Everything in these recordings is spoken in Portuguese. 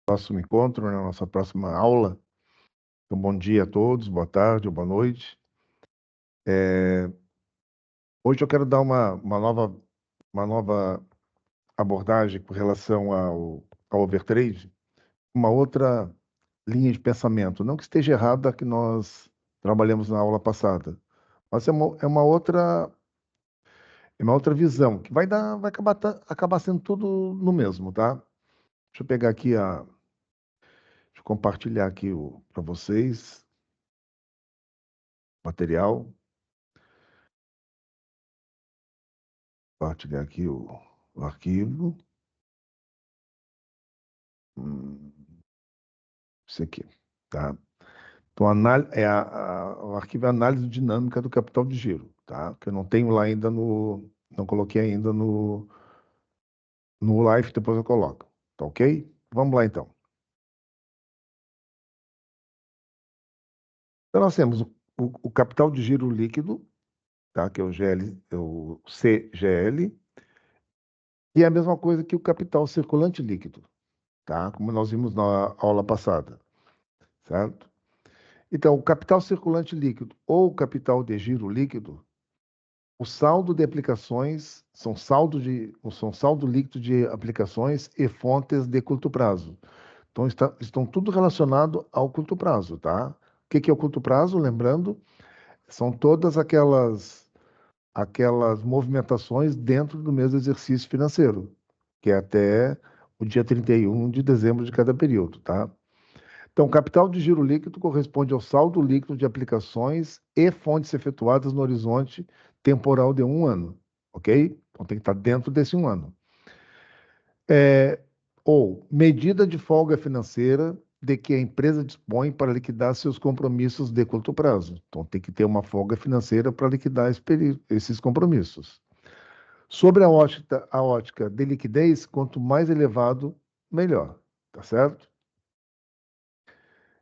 Próximo encontro, na nossa próxima aula. Então, bom dia a todos, boa tarde ou boa noite. Hoje eu quero dar uma nova abordagem com relação ao overtrade, uma outra linha de pensamento. Não que esteja errada a que nós trabalhamos na aula passada, mas é uma outra visão, que vai acabar sendo tudo no mesmo, tá? Deixa eu pegar aqui deixa eu compartilhar aqui para vocês o material. Compartilhar aqui o arquivo. Hum, Isso aqui, tá? Então, o arquivo é análise dinâmica do capital de giro, tá? Que eu não tenho lá ainda não coloquei ainda no live, depois eu coloco, tá ok? Vamos lá, então. Então, nós temos o capital de giro líquido, tá? Que é o GL, é o CGL, e é a mesma coisa que o capital circulante líquido, tá? Como nós vimos na aula passada, certo? Então, o capital circulante líquido ou capital de giro líquido, o saldo de aplicações são saldo líquido de aplicações e fontes de curto prazo. Então, estão tudo relacionado ao curto prazo, tá? O que é o curto prazo? Lembrando, são todas aquelas movimentações dentro do mesmo exercício financeiro, que é até o dia 31 de dezembro de cada período, tá? Então, capital de giro líquido corresponde ao saldo líquido de aplicações e fontes efetuadas no horizonte temporal de um ano, ok? Então, tem que estar dentro desse um ano. Ou medida de folga financeira de que a empresa dispõe para liquidar seus compromissos de curto prazo. Então, tem que ter uma folga financeira para liquidar esses compromissos. Sobre a ótica de liquidez, quanto mais elevado, melhor, tá certo?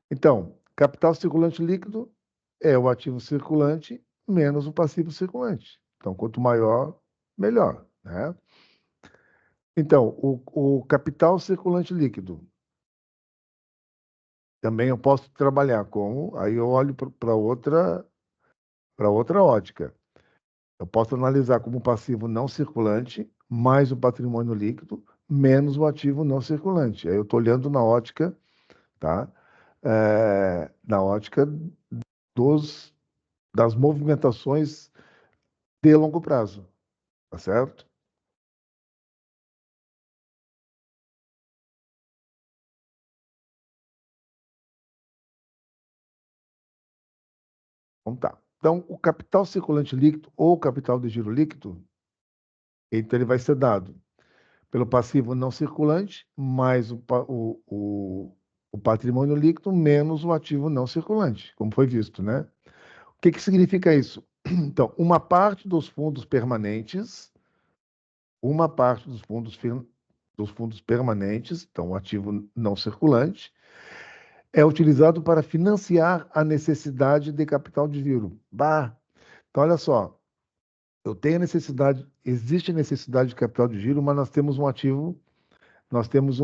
Então, capital circulante líquido é o ativo circulante menos o passivo circulante. Então, quanto maior, melhor, né? Então, o capital circulante líquido também eu posso trabalhar como, aí eu olho para outra ótica. Eu posso analisar como passivo não circulante mais o patrimônio líquido menos o ativo não circulante. Aí eu estou olhando na ótica, tá? Na ótica dos, das movimentações de longo prazo, tá certo? Então tá. Então, o capital circulante líquido ou capital de giro líquido, então ele vai ser dado pelo passivo não circulante mais o patrimônio líquido menos o ativo não circulante, como foi visto, né? O que que significa isso? Então, uma parte dos fundos permanentes, então o ativo não circulante, é utilizado para financiar a necessidade de capital de giro. Bah, então olha só, eu tenho necessidade, existe necessidade de capital de giro, mas nós temos um ativo, nós temos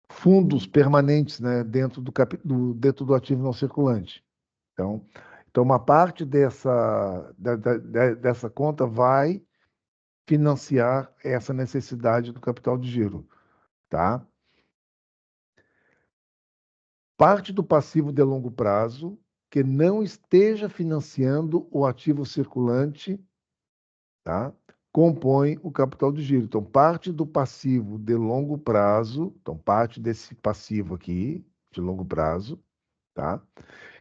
fundos permanentes, né, dentro do ativo não circulante. Então, uma parte dessa conta vai financiar essa necessidade do capital de giro, tá? Parte do passivo de longo prazo que não esteja financiando o ativo circulante, tá? Compõe o capital de giro. Então, parte do passivo de longo prazo, então parte desse passivo aqui de longo prazo, tá?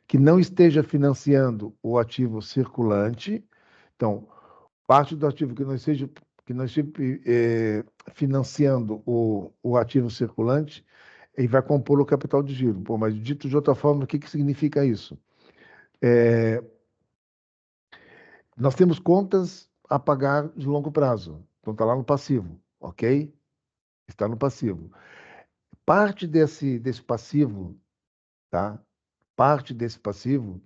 Que não esteja financiando o ativo circulante, então parte do ativo que não esteja financiando o ativo circulante, ele vai compor o capital de giro. Pô, mas dito de outra forma, o que que significa isso? Nós temos contas a pagar de longo prazo. Então está lá no passivo, ok? Está no passivo. Parte desse passivo, tá? Parte desse passivo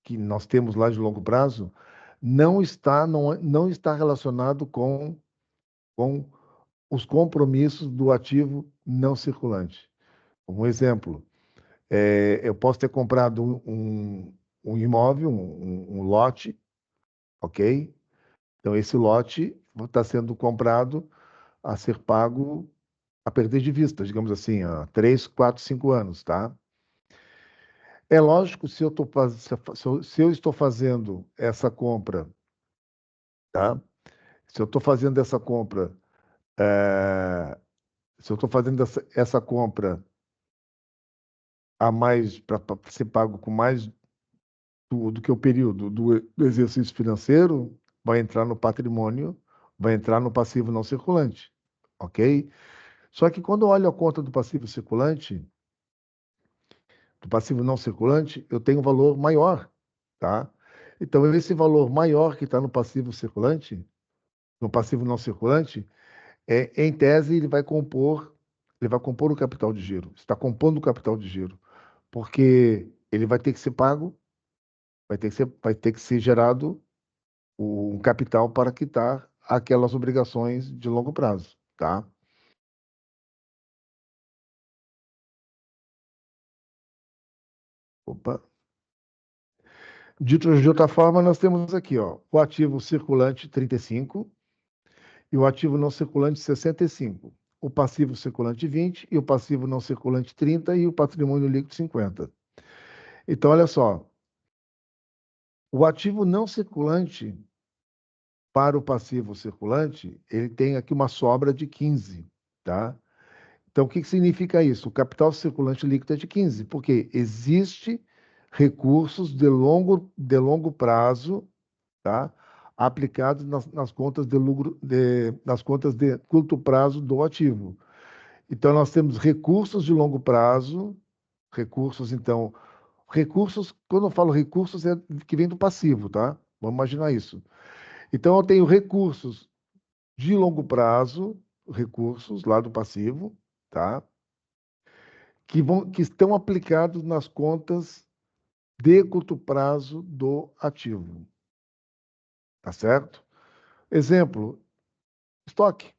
que nós temos lá de longo prazo não está relacionado com os compromissos do ativo não circulante. Um exemplo, eu posso ter comprado um imóvel, um lote, ok? Então, esse lote está sendo comprado a ser pago a perder de vista, digamos assim, há 3, 4, 5 anos, tá? É lógico, se eu estou fazendo essa compra, tá? Se eu estou fazendo essa compra, eh, se eu estou fazendo essa compra a mais, para ser pago com mais do que o período do exercício financeiro, vai entrar no patrimônio, vai entrar no passivo não circulante, ok? Só que quando eu olho a conta do passivo não circulante, eu tenho um valor maior, tá? Então, esse valor maior que está no passivo circulante, no passivo não circulante, em tese, ele vai compor o capital de giro. Está compondo o capital de giro, porque ele vai ter que ser pago, vai ter que ser gerado um capital para quitar aquelas obrigações de longo prazo, tá? Opa. Dito de outra forma, nós temos aqui, ó, o ativo circulante 35 e o ativo não circulante 65, o passivo circulante 20 e o passivo não circulante 30 e o patrimônio líquido 50. Então, olha só, o ativo não circulante para o passivo circulante, ele tem aqui uma sobra de 15, tá? Então, o que que significa isso? O capital circulante líquido é de 15, porque existe recursos de longo prazo, tá? Aplicados nas contas de lucro, nas contas de curto prazo do ativo. Então, nós temos recursos de longo prazo, então, quando eu falo recursos, é que vem do passivo, tá? Vamos imaginar isso. Então, eu tenho recursos de longo prazo, recursos lá do passivo, tá? Que estão aplicados nas contas de curto prazo do ativo, tá certo? Exemplo, estoque.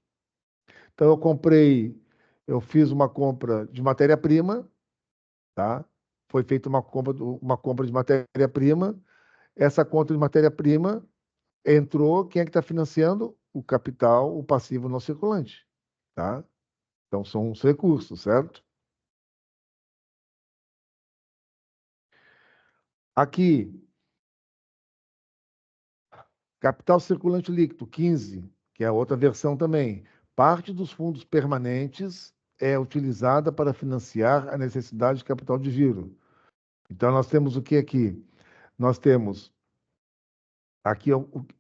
Então, eu fiz uma compra de matéria-prima, tá? Foi feita uma compra de matéria-prima. Essa conta de matéria-prima entrou, quem é que está financiando? O capital, o passivo não circulante, tá? Então, são os recursos, certo? Aqui, capital circulante líquido, 15, que é a outra versão também. Parte dos fundos permanentes é utilizada para financiar a necessidade de capital de giro. Então, nós temos o que aqui? Nós temos, aqui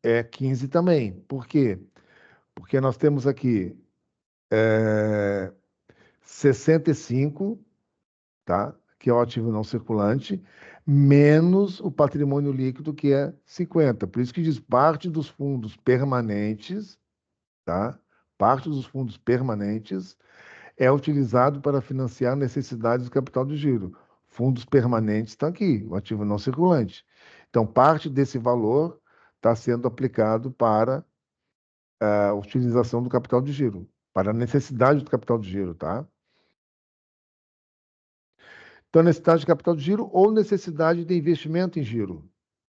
é 15 também. Por quê? Porque nós temos aqui 65, tá? Que é o ativo não circulante, menos o patrimônio líquido, que é 50. Por isso que diz parte dos fundos permanentes, tá? Parte dos fundos permanentes é utilizado para financiar necessidades do capital de giro. Fundos permanentes estão aqui, o ativo não circulante. Então, parte desse valor está sendo aplicado para a utilização do capital de giro, para a necessidade do capital de giro, tá? Então, necessidade de capital de giro ou necessidade de investimento em giro,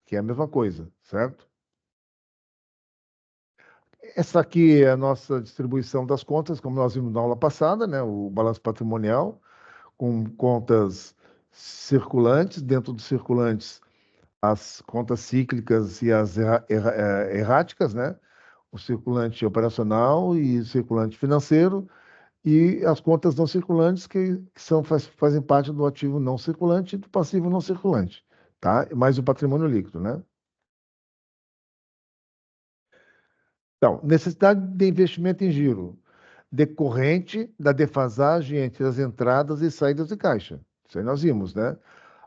que é a mesma coisa, certo? Essa aqui é a nossa distribuição das contas, como nós vimos na aula passada, né? O balanço patrimonial, com contas circulantes, dentro dos circulantes, as contas cíclicas e as erráticas, né? O circulante operacional e o circulante financeiro, e as contas não circulantes, fazem parte do ativo não circulante e do passivo não circulante, tá? Mais o patrimônio líquido, né? Então, necessidade de investimento em giro, decorrente da defasagem entre as entradas e saídas de caixa. Isso aí nós vimos, né?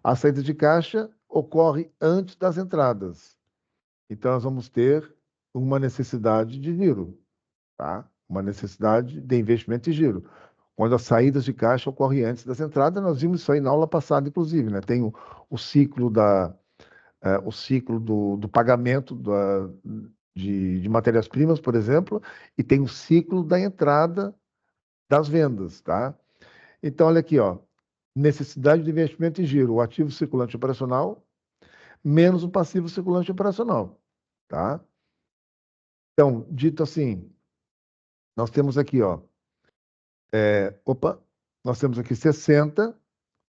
A saída de caixa ocorre antes das entradas. Então, nós vamos ter uma necessidade de giro, tá? Uma necessidade de investimento em giro. Quando as saídas de caixa ocorrem antes das entradas, nós vimos isso aí na aula passada, inclusive, né? Tem o ciclo o ciclo do pagamento de matérias-primas, por exemplo, e tem o ciclo da entrada das vendas, tá? Então, olha aqui, ó, necessidade de investimento em giro, o ativo circulante operacional menos o passivo circulante operacional, tá? Então, dito assim, nós temos aqui, ó, nós temos aqui 60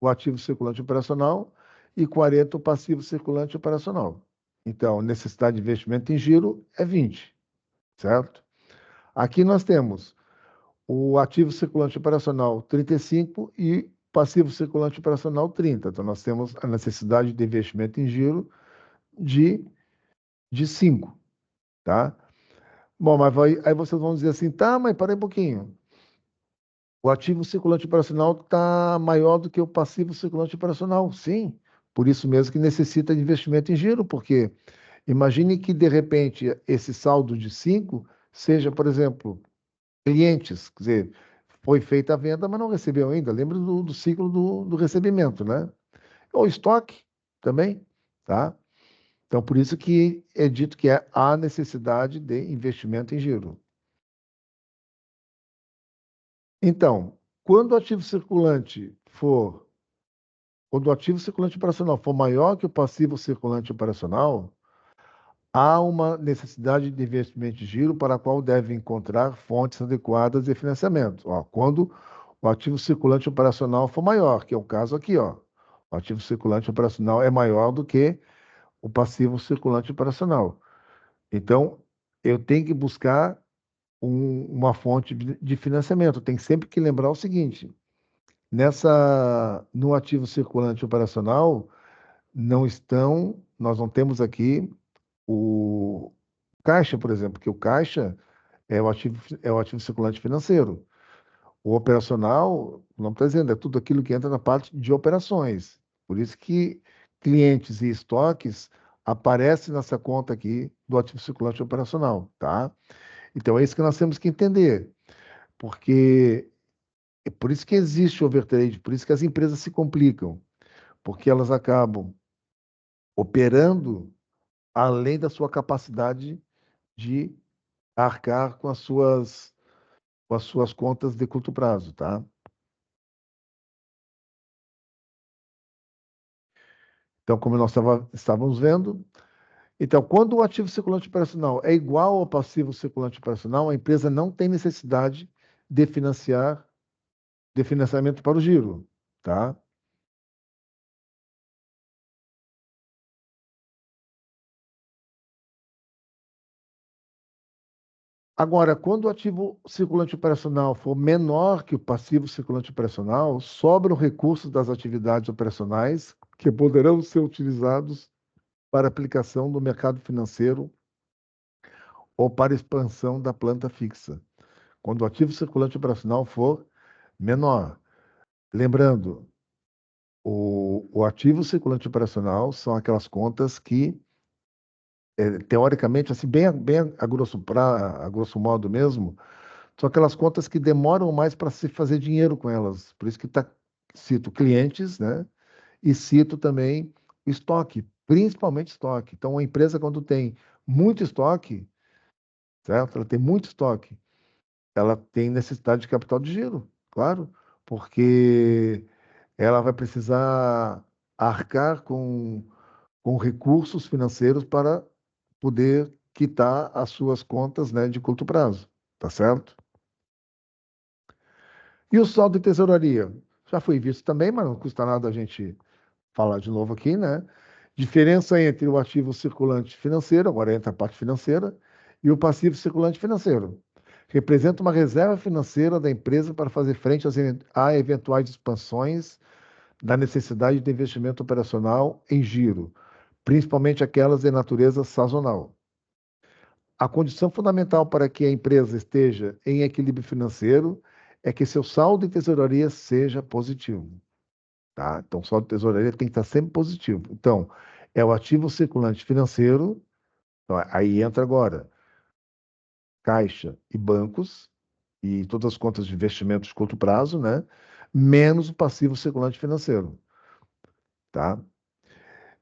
o ativo circulante operacional e 40 o passivo circulante operacional. Então, necessidade de investimento em giro é 20, certo? Aqui nós temos o ativo circulante operacional 35 e passivo circulante operacional 30. Então, nós temos a necessidade de investimento em giro de, de 5, tá? Bom, mas aí vocês vão dizer assim, tá, mas para aí um pouquinho. O ativo circulante operacional está maior do que o passivo circulante operacional. Sim, por isso mesmo que necessita de investimento em giro, porque imagine que, de repente, esse saldo de 5 seja, por exemplo, clientes, quer dizer, foi feita a venda, mas não recebeu ainda. Lembra do ciclo do recebimento, né? Ou estoque também, tá? Então, por isso que é dito que há necessidade de investimento em giro. Então, quando o ativo circulante for, quando o ativo circulante operacional for maior que o passivo circulante operacional, há uma necessidade de investimento de giro para a qual deve encontrar fontes adequadas de financiamento. Ó, quando o ativo circulante operacional for maior, que é o caso aqui, ó. O ativo circulante operacional é maior do que o passivo circulante operacional. Então, eu tenho que buscar uma fonte de financiamento. Tem sempre que lembrar o seguinte: no ativo circulante operacional, nós não temos aqui o caixa, por exemplo, porque o caixa é o ativo circulante financeiro. O operacional, não está dizendo, é tudo aquilo que entra na parte de operações. Por isso que clientes e estoques aparecem nessa conta aqui do ativo circulante operacional, tá? Então é isso que nós temos que entender, porque é por isso que existe o overtrade, por isso que as empresas se complicam, porque elas acabam operando além da sua capacidade de arcar com as suas contas de curto prazo, tá? Então, como nós estávamos vendo, então, quando o ativo circulante operacional é igual ao passivo circulante operacional, a empresa não tem necessidade de financiamento para o giro, tá? Agora, quando o ativo circulante operacional for menor que o passivo circulante operacional, sobram recursos das atividades operacionais que poderão ser utilizados para aplicação no mercado financeiro ou para expansão da planta fixa, quando o ativo circulante operacional for menor. Lembrando, o ativo circulante operacional são aquelas contas que, teoricamente, assim, bem a grosso modo mesmo, são aquelas contas que demoram mais para se fazer dinheiro com elas. Por isso que cito clientes, né? E cito também o estoque, principalmente estoque. Então, a empresa, quando tem muito estoque, certo? Ela tem muito estoque, ela tem necessidade de capital de giro, claro, porque ela vai precisar arcar com recursos financeiros para poder quitar as suas contas, né, de curto prazo, tá certo? E o saldo de tesouraria? Já foi visto também, mas não custa nada a gente falar de novo aqui, né? Diferença entre o ativo circulante financeiro, agora entra a parte financeira, e o passivo circulante financeiro. Representa uma reserva financeira da empresa para fazer frente a eventuais expansões da necessidade de investimento operacional em giro, principalmente aquelas de natureza sazonal. A condição fundamental para que a empresa esteja em equilíbrio financeiro é que seu saldo de tesouraria seja positivo, tá? Então, o saldo de tesouraria tem que estar sempre positivo. Então, é o ativo circulante financeiro, então, aí entra agora caixa e bancos e todas as contas de investimentos de curto prazo, né? Menos o passivo circulante financeiro, tá?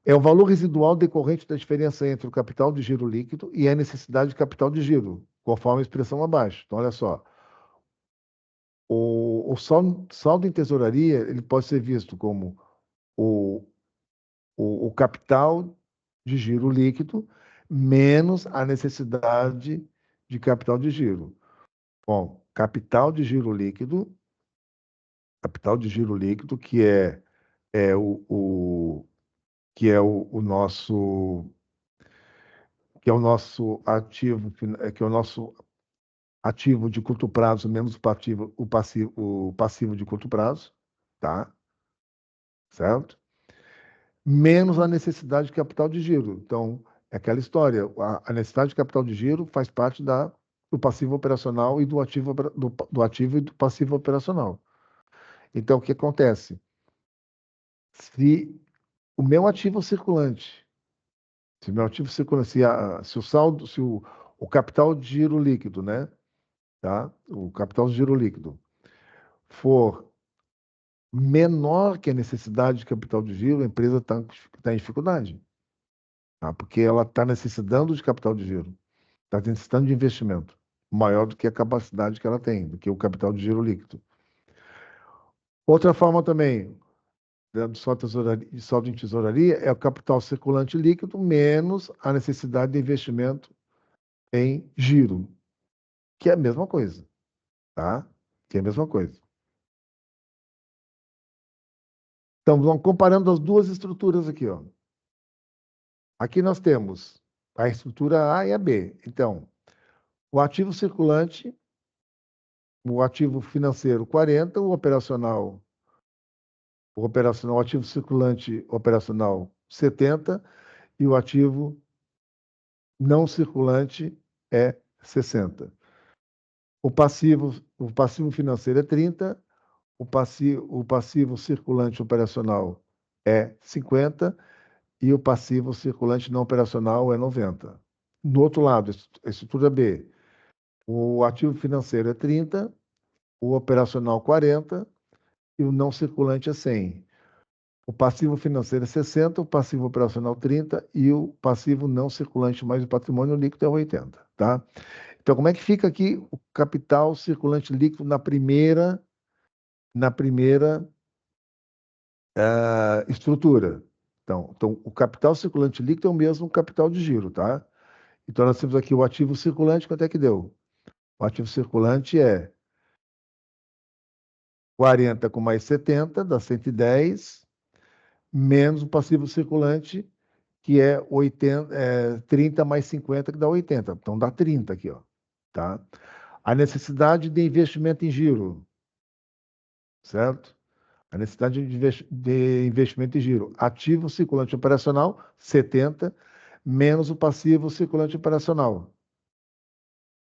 É o valor residual decorrente da diferença entre o capital de giro líquido e a necessidade de capital de giro, conforme a expressão abaixo. Então, olha só. O saldo em tesouraria ele pode ser visto como o, o capital de giro líquido menos a necessidade de capital de giro. Bom, capital de giro líquido, é o nosso ativo, que é o nosso ativo de curto prazo menos o passivo de curto prazo, tá? Certo? Menos a necessidade de capital de giro. Então, é aquela história, a necessidade de capital de giro faz parte do passivo operacional e do ativo e do passivo operacional. Então, o que acontece? Se o meu ativo circulante, se o meu ativo circulante, se o saldo, o capital de giro líquido, né? Tá? O capital de giro líquido for menor que a necessidade de capital de giro, a empresa está em dificuldade, tá? Porque ela está necessitando de capital de giro, está necessitando de investimento maior do que a capacidade que ela tem, do que o capital de giro líquido. Outra forma também, de saldo em tesouraria é o capital circulante líquido menos a necessidade de investimento em giro, que é a mesma coisa, tá? Que é a mesma coisa. Então, vamos comparando as duas estruturas aqui, ó. Aqui nós temos a estrutura A e a B. Então, o ativo circulante, o ativo financeiro 40, o ativo circulante operacional 70 e o ativo não circulante é 60. O passivo financeiro é 30, o passivo circulante operacional é 50 e o passivo circulante não operacional é 90. No outro lado, a estrutura B, o ativo financeiro é 30, o operacional 40 e o não circulante é 100. O passivo financeiro é 60, o passivo operacional 30 e o passivo não circulante mais o patrimônio líquido é 80, tá? Então, como é que fica aqui o capital circulante líquido na primeira estrutura? Então, o capital circulante líquido é o mesmo capital de giro, tá? Então, nós temos aqui o ativo circulante, quanto é que deu? O ativo circulante é 40 com mais 70, dá 110, menos o passivo circulante, que é 30 mais 50, que dá 80. Então, dá 30 aqui, ó, tá? A necessidade de investimento em giro, certo? A necessidade de investimento em giro. Ativo circulante operacional, 70, menos o passivo circulante operacional.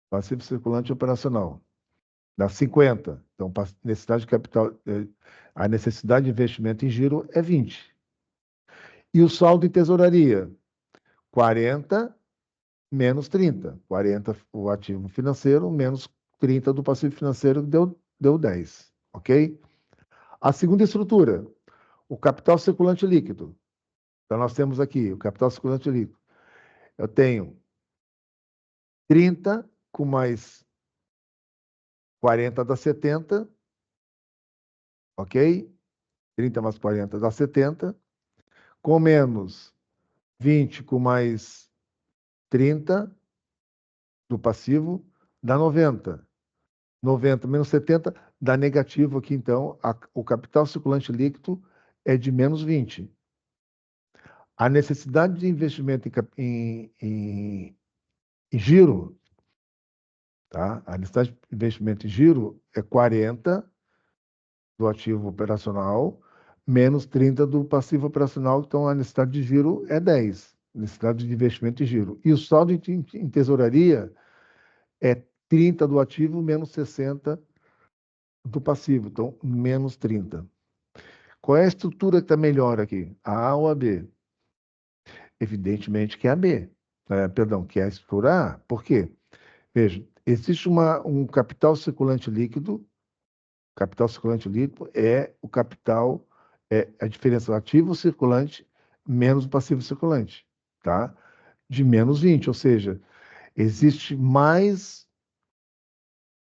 Passivo circulante operacional. Dá 50. Então, necessidade de capital, a necessidade de investimento em giro é 20. E o saldo em tesouraria? 40 menos 30. 40 o ativo financeiro, menos 30 do passivo financeiro, deu 10. Ok? A segunda estrutura, o capital circulante líquido. Então, nós temos aqui o capital circulante líquido. Eu tenho 30 com mais 40 dá 70, ok? 30 mais 40 dá 70, com menos 20 com mais 30 do passivo dá 90. 90 menos 70 dá negativo aqui, então, o capital circulante líquido é de menos 20. A necessidade de investimento em giro, tá? A necessidade de investimento em giro é 40 do ativo operacional menos 30 do passivo operacional, então a necessidade de giro é 10, necessidade de investimento em giro. E o saldo em tesouraria é 30 do ativo menos 60 do passivo, então menos 30. Qual é a estrutura que está melhor aqui? A A ou a B? Evidentemente que é a B. Perdão, que é a estrutura A. Por quê? Veja, existe um capital circulante líquido. Capital circulante líquido é a diferença do ativo circulante menos o passivo circulante, tá? De menos 20, ou seja, existe mais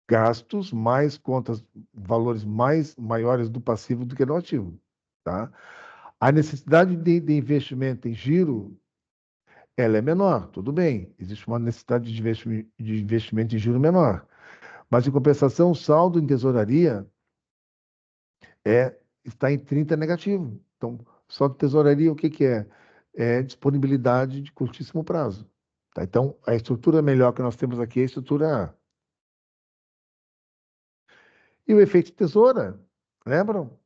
gastos, mais contas, valores mais maiores do passivo do que do ativo, tá? A necessidade de investimento em giro, ela é menor, tudo bem. Existe uma necessidade de investimento em giro menor. Mas, em compensação, o saldo em tesouraria está em 30 negativo. Então, saldo de tesouraria, o que que é? É disponibilidade de curtíssimo prazo. Tá? Então, a estrutura melhor que nós temos aqui é a estrutura A. E o efeito tesoura, lembram?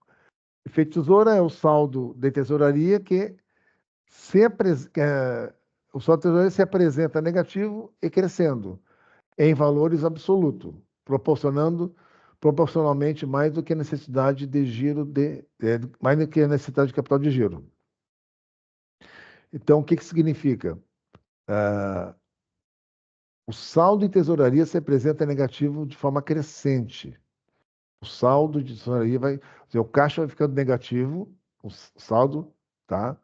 O efeito tesoura é o saldo de tesouraria que o saldo de tesouraria se apresenta negativo e crescendo em valores absolutos, proporcionalmente mais do que a necessidade de giro mais do que a necessidade de capital de giro. Então, o que que significa? Ah, o saldo em tesouraria se apresenta negativo de forma crescente. O saldo de tesouraria vai, o caixa vai ficando negativo, o saldo, tá?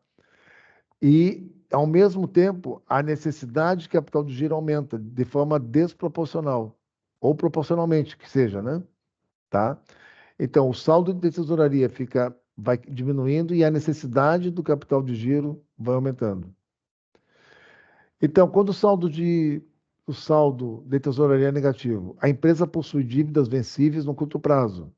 E, ao mesmo tempo, a necessidade de capital de giro aumenta de forma desproporcional, ou proporcionalmente, que seja, né? Tá? Então, o saldo de tesouraria vai diminuindo e a necessidade do capital de giro vai aumentando. Então, quando o saldo de tesouraria é negativo, a empresa possui dívidas vencíveis no curto prazo,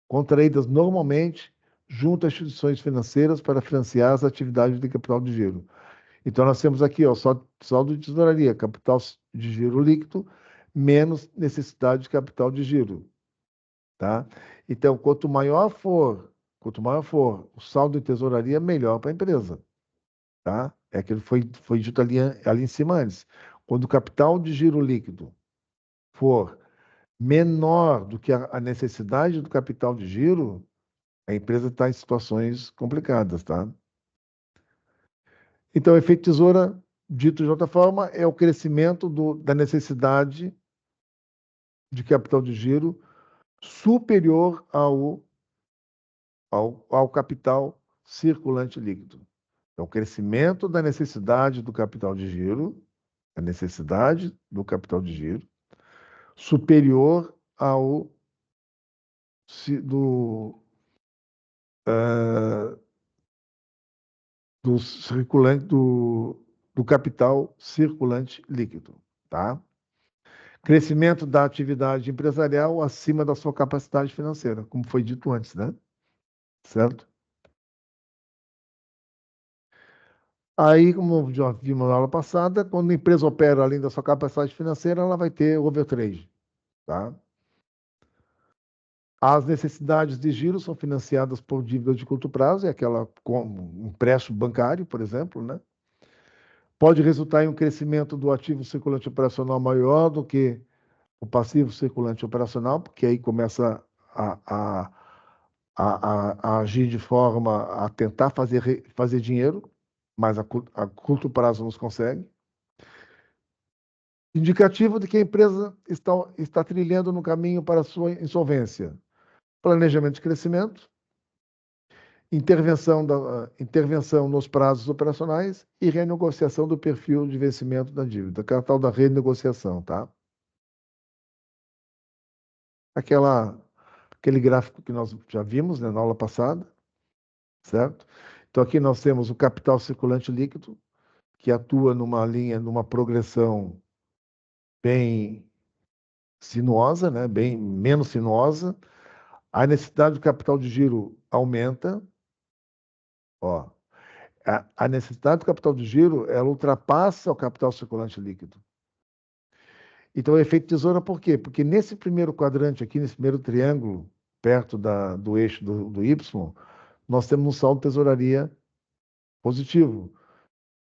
contraídas normalmente junto às instituições financeiras para financiar as atividades de capital de giro. Então, nós temos aqui, ó, saldo de tesouraria, capital de giro líquido, menos necessidade de capital de giro, tá? Então, quanto maior for o saldo de tesouraria, melhor para a empresa, tá? É aquilo que foi dito ali em cima antes. Quando o capital de giro líquido for menor do que a necessidade do capital de giro, a empresa está em situações complicadas, tá? Então, o efeito tesoura, dito de outra forma, é o crescimento da necessidade de capital de giro superior ao capital circulante líquido. É o crescimento da necessidade do capital de giro, a necessidade do capital de giro, superior ao do, ah, do circulante do capital circulante líquido, tá? Crescimento da atividade empresarial acima da sua capacidade financeira, como foi dito antes, né? Certo? Aí, como já vimos na aula passada, quando a empresa opera além da sua capacidade financeira, ela vai ter overtrade, tá? As necessidades de giro são financiadas por dívidas de curto prazo, é aquela como um empréstimo bancário, por exemplo, né? Pode resultar em um crescimento do ativo circulante operacional maior do que o passivo circulante operacional, porque aí começa a, a, a agir de forma a tentar fazer dinheiro, mas a curto prazo não se consegue. Indicativo de que a empresa está trilhando no caminho para a sua insolvência. Planejamento de crescimento, intervenção nos prazos operacionais e renegociação do perfil de vencimento da dívida, que é a tal da renegociação, tá? Aquele gráfico que nós já vimos, né, na aula passada, certo? Então, aqui nós temos o capital circulante líquido, que atua numa progressão bem sinuosa, né, bem menos sinuosa. A necessidade do capital de giro aumenta, ó. A necessidade do capital de giro, ela ultrapassa o capital circulante líquido. Então, o efeito tesoura, por quê? Porque nesse primeiro quadrante aqui, nesse primeiro triângulo, perto do eixo do Y, nós temos um saldo de tesouraria positivo.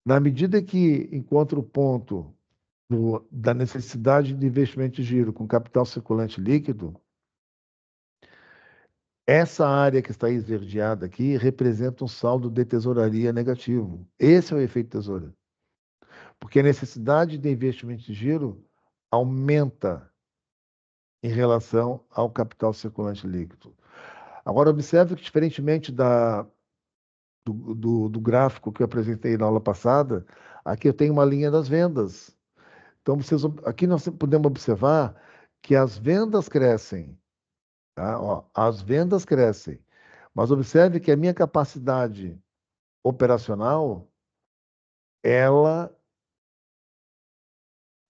Na medida que encontra o ponto da necessidade de investimento de giro com capital circulante líquido, essa área que está esverdeada aqui representa um saldo de tesouraria negativo. Esse é o efeito tesoura. Porque a necessidade de investimento de giro aumenta em relação ao capital circulante líquido. Agora, observe que, diferentemente do gráfico que eu apresentei na aula passada, aqui eu tenho uma linha das vendas. Então, aqui nós podemos observar que as vendas crescem, tá? Ó, as vendas crescem. Mas observe que a minha capacidade operacional, ela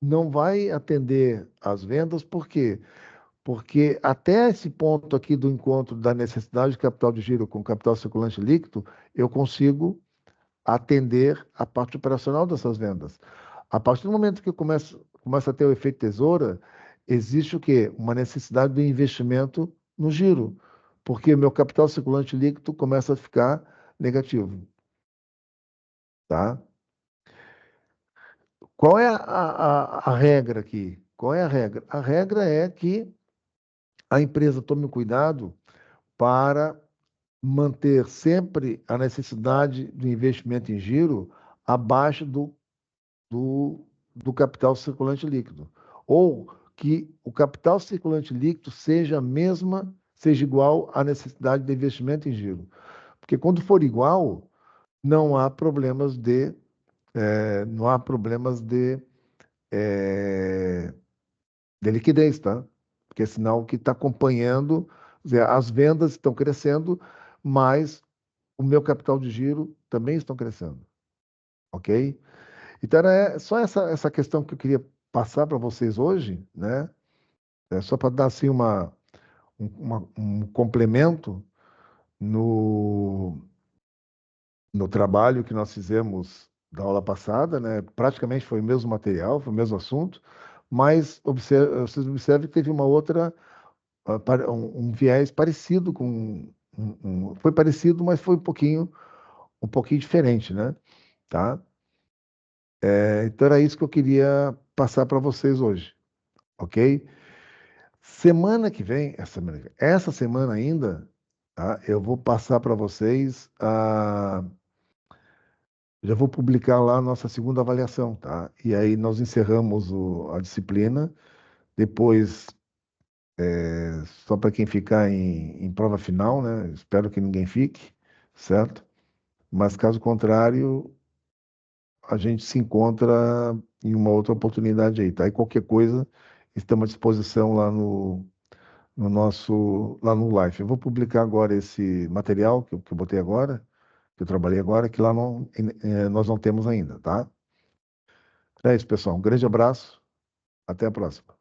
não vai atender às vendas, por quê? Porque até esse ponto aqui do encontro da necessidade de capital de giro com capital circulante líquido, eu consigo atender a parte operacional dessas vendas. A partir do momento que eu começo a ter o efeito tesoura, existe o quê? Uma necessidade de investimento no giro, porque o meu capital circulante líquido começa a ficar negativo, tá? Qual é a regra aqui? Qual é a regra? A regra é que a empresa tome cuidado para manter sempre a necessidade do investimento em giro abaixo do, do capital circulante líquido. Ou que o capital circulante líquido seja igual à necessidade de investimento em giro. Porque quando for igual, não há problemas não há problemas eh, de liquidez, tá? Porque é sinal que está acompanhando, quer dizer, as vendas estão crescendo, mas o meu capital de giro também estão crescendo, ok? Então, era só essa questão que eu queria passar para vocês hoje, né? É só para dar assim um complemento no, no trabalho que nós fizemos da aula passada, né? Praticamente foi o mesmo material, foi o mesmo assunto, mas vocês observem que teve uma outra, um viés parecido com. Foi parecido, mas foi um pouquinho diferente, né? Tá? Então era isso que eu queria passar para vocês hoje, ok? Semana que vem, essa semana ainda, tá? Eu vou passar para vocês já vou publicar lá a nossa segunda avaliação, tá? E aí nós encerramos a disciplina. Depois, só para quem ficar em prova final, né? Espero que ninguém fique, certo? Mas caso contrário, a gente se encontra em uma outra oportunidade aí, tá? E qualquer coisa, estamos à disposição lá no nosso, lá no Life. Eu vou publicar agora esse material que eu botei agora, que eu trabalhei agora, que lá nós não temos ainda, tá? É isso, pessoal. Um grande abraço. Até a próxima.